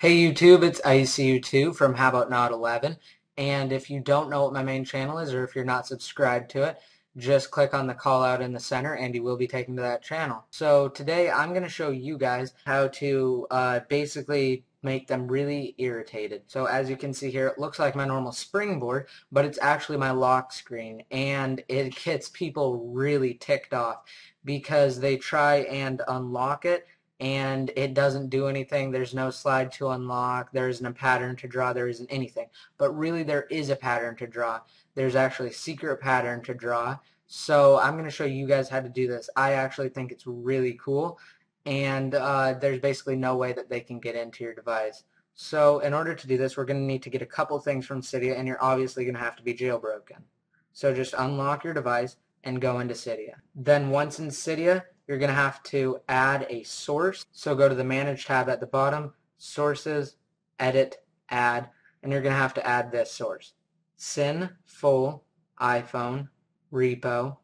Hey YouTube, it's ICU2 from How About Not 11, and if you don't know what my main channel is, or if you're not subscribed to it, just click on the call out in the center and you will be taken to that channel. So today I'm going to show you guys how to basically make them really irritated. So as you can see here, it looks like my normal SpringBoard, but it's actually my lock screen, and it gets people really ticked off because they try and unlock it and it doesn't do anything. There's no slide to unlock, there isn't a pattern to draw, there isn't anything. But really there is a pattern to draw. There's actually a secret pattern to draw. So I'm going to show you guys how to do this. I actually think it's really cool, and there's basically no way that they can get into your device. So in order to do this, we're going to need to get a couple things from Cydia, and you're obviously going to have to be jailbroken. So just unlock your device and go into Cydia. Then once in Cydia, you're going to have to add a source. So go to the Manage tab at the bottom, Sources, Edit, Add, and you're going to have to add this source. Sin full iPhone repo.com.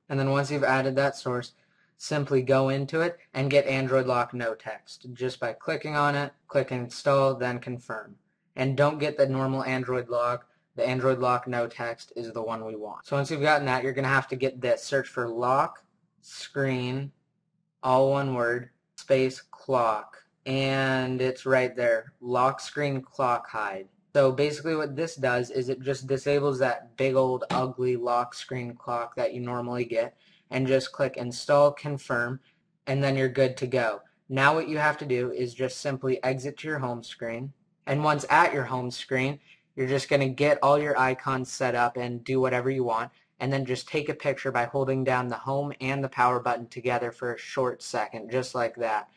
And then once you've added that source, simply go into it and get AndroidLock no text. Just by clicking on it, click Install, then Confirm. And don't get the normal AndroidLock. The AndroidLock no text is the one we want. So once you've gotten that, you're going to have to get this. Search for lock screen, all one word, space clock. And it's right there. Lock screen clock hide. So basically what this does is it just disables that big old ugly lock screen clock that you normally get, and just click Install, Confirm, and then you're good to go. Now what you have to do is just simply exit to your home screen, and once at your home screen, you're just going to get all your icons set up and do whatever you want, and then just take a picture by holding down the home and the power button together for a short second, just like that.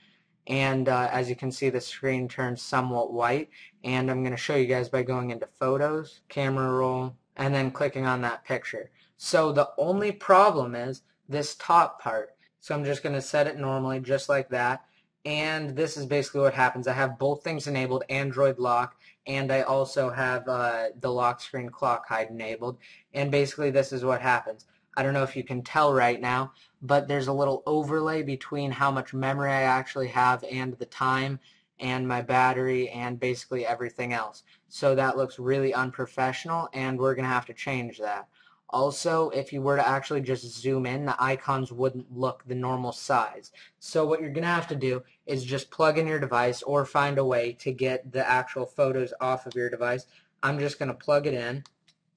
And as you can see, the screen turns somewhat white, and I'm going to show you guys by going into Photos, Camera Roll, and then clicking on that picture. So the only problem is this top part. So I'm just going to set it normally, just like that, and this is basically what happens. I have both things enabled, Android Lock, and I also have the lock screen clock hide enabled, and basically this is what happens. I don't know if you can tell right now, but there's a little overlay between how much memory I actually have and the time and my battery and basically everything else. So that looks really unprofessional, and we're going to have to change that. Also, if you were to actually just zoom in, the icons wouldn't look the normal size. So what you're going to have to do is just plug in your device or find a way to get the actual photos off of your device. I'm just going to plug it in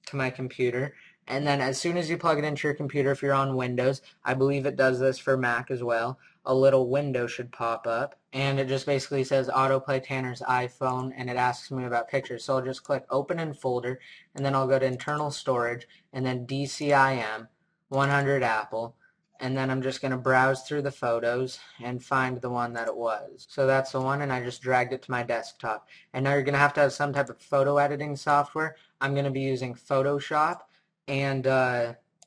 to my computer. And then as soon as you plug it into your computer, if you're on Windows, I believe it does this for Mac as well, a little window should pop up, and it just basically says autoplay Tanner's iPhone, and it asks me about pictures. So I'll just click Open in Folder, and then I'll go to Internal Storage, and then DCIM 100 Apple, and then I'm just going to browse through the photos and find the one that it was. So that's the one, and I just dragged it to my desktop. And now you're going to have some type of photo editing software. I'm going to be using Photoshop. And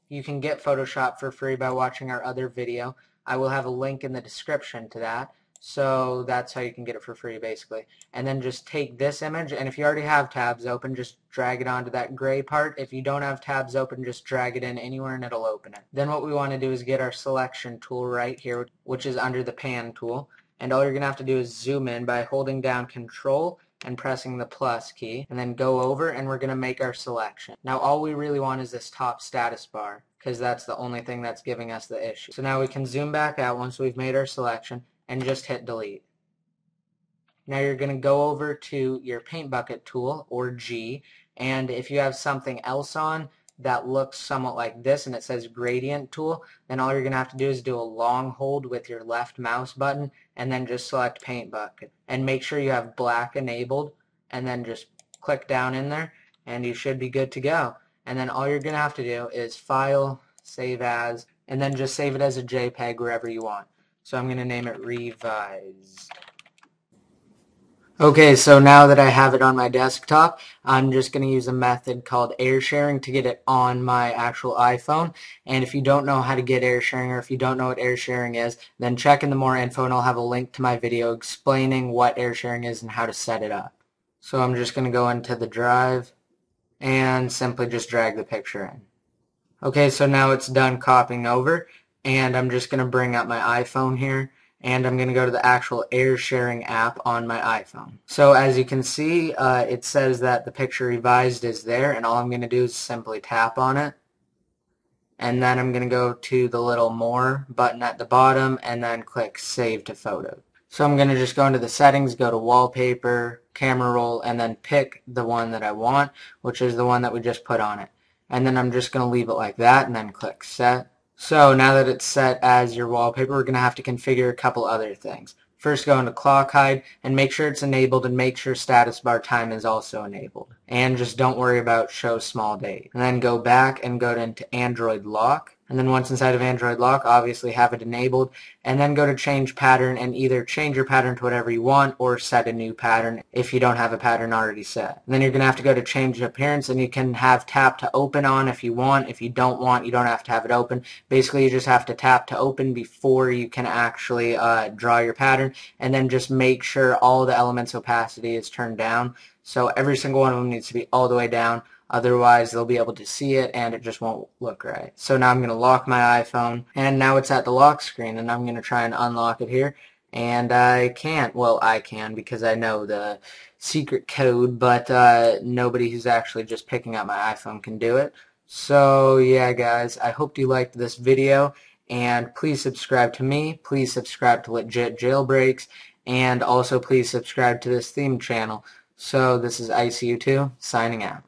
you can get Photoshop for free by watching our other video. I will have a link in the description to that. So that's how you can get it for free, basically. And then just take this image, and if you already have tabs open, just drag it onto that gray part. If you don't have tabs open, just drag it in anywhere and it'll open it. Then what we want to do is get our selection tool right here, which is under the pan tool. And all you're going to have to do is zoom in by holding down Control and pressing the plus key, and then go over, and we're going to make our selection. Now all we really want is this top status bar, because that's the only thing that's giving us the issue. So now we can zoom back out once we've made our selection and just hit delete. Now you're going to go over to your paint bucket tool, or G, and if you have something else on that looks somewhat like this and it says gradient tool, then all you're going to have to do is do a long hold with your left mouse button and then just select paint bucket, and make sure you have black enabled, and then just click down in there and you should be good to go. And then all you're going to have to do is File, Save As, and then just save it as a JPEG wherever you want. So I'm going to name it Revised. Okay, so now that I have it on my desktop, I'm just going to use a method called air sharing to get it on my actual iPhone. And if you don't know how to get air sharing, or if you don't know what air sharing is, then check in the more info and I'll have a link to my video explaining what air sharing is and how to set it up. So I'm just going to go into the drive and simply just drag the picture in. Okay, so now it's done copying over, and I'm just going to bring up my iPhone here, and I'm going to go to the actual air sharing app on my iPhone. So as you can see, it says that the picture revised is there, and all I'm going to do is simply tap on it. And then I'm going to go to the little more button at the bottom and then click save to photo. So I'm going to just go into the settings, go to wallpaper, camera roll, and then pick the one that I want, which is the one that we just put on it. And then I'm just going to leave it like that and then click set. So now that it's set as your wallpaper, we're going to have to configure a couple other things. First, go into clock hide and make sure it's enabled, and make sure status bar time is also enabled. And just don't worry about show small date. And then go back and go into AndroidLock. And then once inside of AndroidLock, obviously have it enabled. And then go to change pattern and either change your pattern to whatever you want or set a new pattern if you don't have a pattern already set. And then you're going to have to go to change appearance, and you can have tap to open on if you want. If you don't want, you don't have to have it open. Basically, you just have to tap to open before you can actually draw your pattern, and then just make sure all the elements opacity is turned down. So every single one of them needs to be all the way down. Otherwise, they'll be able to see it and it just won't look right. So now I'm going to lock my iPhone, and now it's at the lock screen, and I'm going to try and unlock it here. And I can't. Well, I can because I know the secret code, but nobody who's actually just picking up my iPhone can do it. So yeah, guys, I hope you liked this video, and please subscribe to me. Please subscribe to Legit Jailbreaks, and also please subscribe to this theme channel. So this is ICU2 signing out.